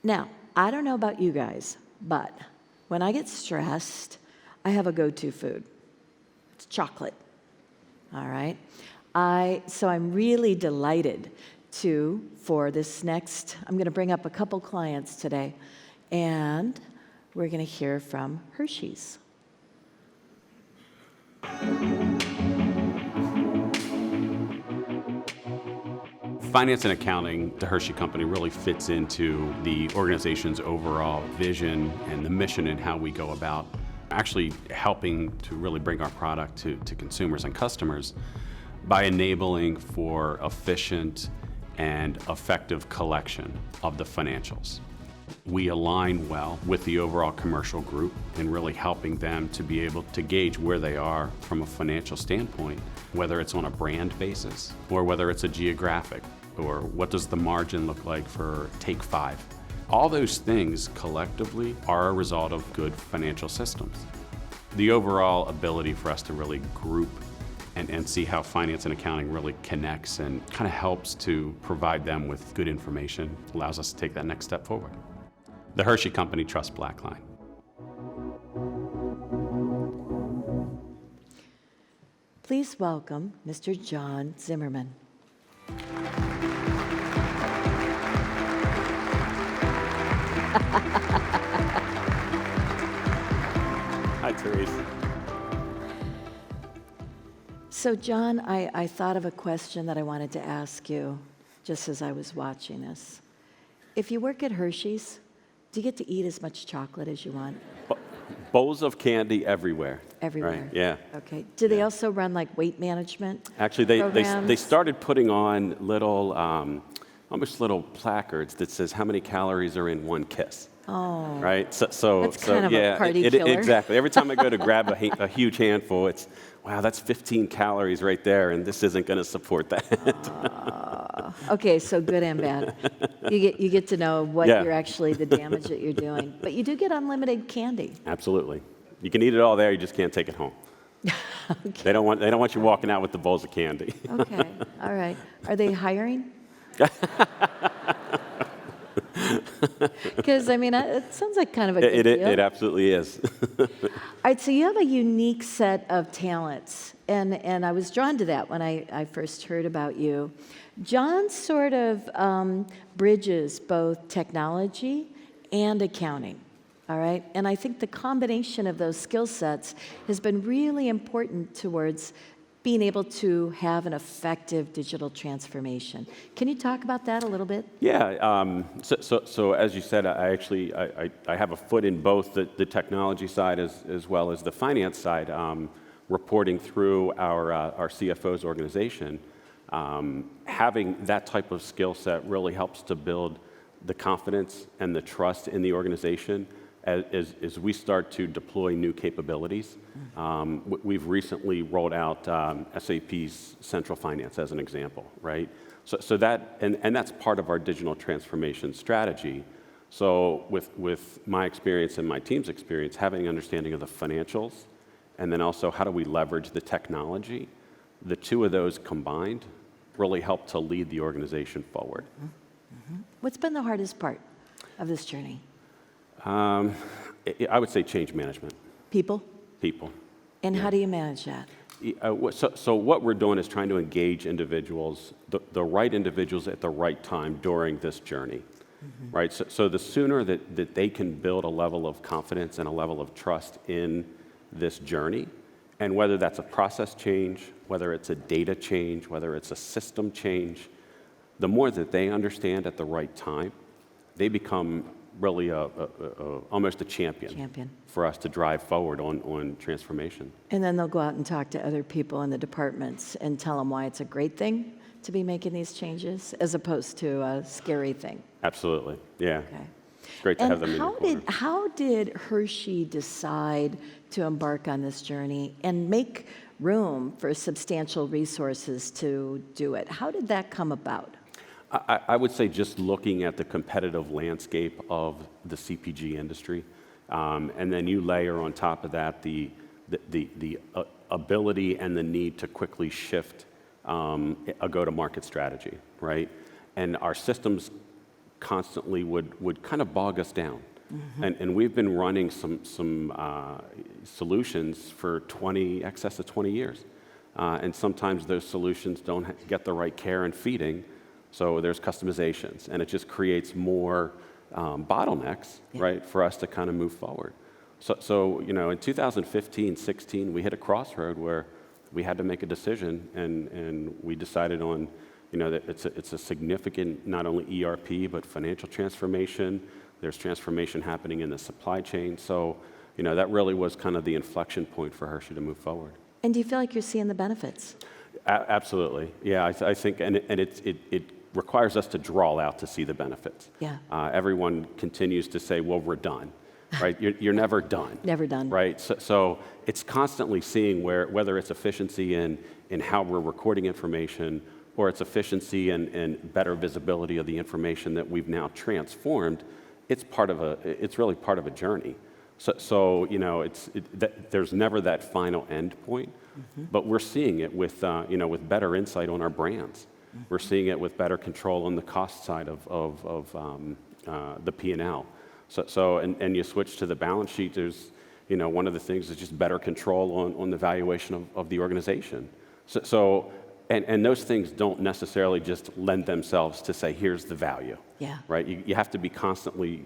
Now, I don't know about you guys, but when I get stressed, I have a go-to food. It's chocolate, all right? So I'm really delighted for this next, I'm going to bring up a couple clients today, and we're going to hear from Hershey's. Finance and accounting, the Hershey company really fits into the organization's overall vision and the mission and how we go about actually helping to really bring our product to consumers and customers by enabling for efficient and effective collection of the financials. We align well with the overall commercial group in really helping them to be able to gauge where they are from a financial standpoint, whether it's on a brand basis or whether it's a geographic, or what does the margin look like for Take 5. All those things collectively are a result of good financial systems. The overall ability for us to really group and see how finance and accounting really connects and kind of helps to provide them with good information allows us to take that next step forward. The Hershey company trusts BlackLine. Please welcome Mr. John Zimmerman. Hi, Therese. So, John, I thought of a question that I wanted to ask you just as I was watching this. If you work at Hershey's, do you get to eat as much chocolate as you want? Bowls of candy everywhere. Everywhere? Right, yeah. Okay. Do they also run like weight management Actually, they started putting on little, almost little placards that says how many calories are in one kiss. Oh. Right? That's kind of yeah, a party killer. Exactly. Every time I go to grab a huge handful, it's, wow, that's 15 calories right there, and this isn't going to support that. Okay, so good and bad. You get to know what you're actually, the damage that you're doing. But you do get unlimited candy. Absolutely. You can eat it all there, you just can't take it home. Okay. They don't want you walking out with the bowls of candy. Okay, all right. Are they hiring? Because, I mean, it sounds like kind of a good deal. It absolutely is. All right, so you have a unique set of talents, and I was drawn to that when I first heard about you. John sort of bridges both technology and accounting, all right? And I think the combination of those skill sets has been really important towards being able to have an effective digital transformation. Can you talk about that a little bit? Yeah, so as you said, I have a foot in both the technology side as well as the finance side, reporting through our CFO's organization. Having that type of skill set really helps to build the confidence and the trust in the organization as we start to deploy new capabilities. We've recently rolled out SAP's Central Finance as an example, right? So that, and that's part of our digital transformation strategy. So with my experience and my team's experience, having an understanding of the financials, and then also how do we leverage the technology, the two of those combined really help to lead the organization forward. Mm-hmm. What's been the hardest part of this journey? I would say change management. People? People. And how do you manage that? So what we're doing is trying to engage individuals, the right individuals at the right time during this journey, right? So the sooner that they can build a level of confidence and a level of trust in this journey, and whether that's a process change, whether it's a data change, whether it's a system change, the more that they understand at the right time, they become really almost a champion for us to drive forward on transformation. And then they'll go out and talk to other people in the departments and tell them why it's a great thing to be making these changes as opposed to a scary thing. Absolutely, yeah. Okay. It's great to have them in your corner. How did Hershey decide to embark on this journey and make room for substantial resources to do it? How did that come about? I would say just looking at the competitive landscape of the CPG industry, and then you layer on top of that the ability and the need to quickly shift a go-to-market strategy, right? And our systems constantly would kind of bog us down. And we've been running some solutions for excess of 20 years. And sometimes those solutions don't get the right care and feeding, so there's customizations, and it just creates more bottlenecks, right, for us to kind of move forward. So in 2015, 16, we hit a crossroad where we had to make a decision, and we decided on, that it's a significant, not only ERP, but financial transformation. There's transformation happening in the supply chain. So, that really was kind of the inflection point for Hershey to move forward. And do you feel like you're seeing the benefits? Absolutely. Yeah, I think, and it requires us to draw out to see the benefits. Yeah. Everyone continues to say, well, we're done, right? You're never done. Never done. Right? So it's constantly seeing whether it's efficiency in how we're recording information, or it's efficiency and better visibility of the information that we've now transformed. It's really part of a journey. So there's never that final end point, but we're seeing it with better insight on our brands. We're seeing it with better control on the cost side of the P&L. And you switch to the balance sheet. There's one of the things is just better control on the valuation of the organization. And those things don't necessarily just lend themselves to say, here's the value. Yeah. Right? You have to be constantly,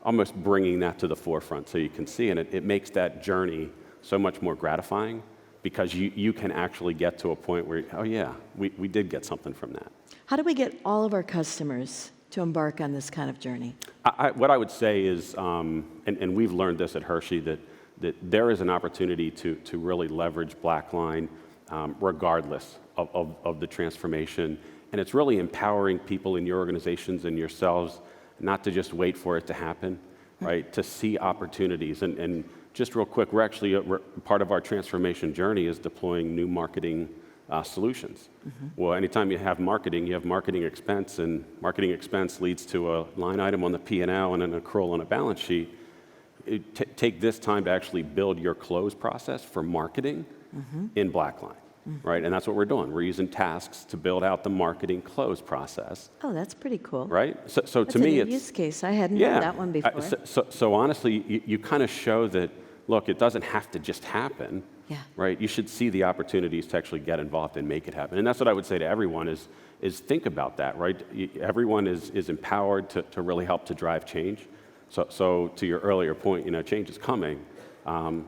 almost bringing that to the forefront so you can see. And it makes that journey so much more gratifying because you can actually get to a point where, oh yeah, we did get something from that. How do we get all of our customers to embark on this kind of journey? What I would say is, and we've learned this at Hershey, that there is an opportunity to really leverage BlackLine regardless of the transformation. And it's really empowering people in your organizations and yourselves not to just wait for it to happen, right? To see opportunities. And just real quick, part of our transformation journey is deploying new marketing solutions. Well, anytime you have marketing expense, and marketing expense leads to a line item on the P&L and an accrual on a balance sheet. Take this time to actually build your close process for marketing in BlackLine. Right, and that's what we're doing. We're using tasks to build out the marketing close process. Oh, that's pretty cool. Right, so that's to me, it's a use case. I hadn't heard that one before. So honestly, you kind of show that. Look, it doesn't have to just happen. Yeah. Right, you should see the opportunities to actually get involved and make it happen. And that's what I would say to everyone is think about that. Right, everyone is empowered to really help to drive change. So to your earlier point, change is coming.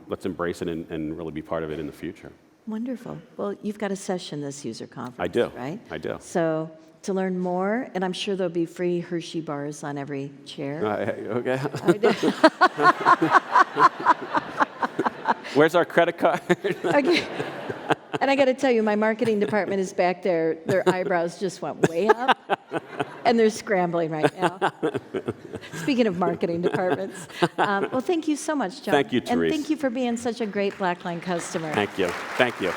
Let's embrace it and really be part of it in the future. Wonderful. Well, you've got a session this user conference. I do. Right? I do. So to learn more, and I'm sure there'll be free Hershey bars on every chair. Okay. I do. Where's our credit card? Okay. And I got to tell you, my marketing department is back there. Their eyebrows just went way up, and they're scrambling right now. Speaking of marketing departments. Well, thank you so much, John. Thank you, Therese. And thank you for being such a great BlackLine customer. Thank you. Thank you.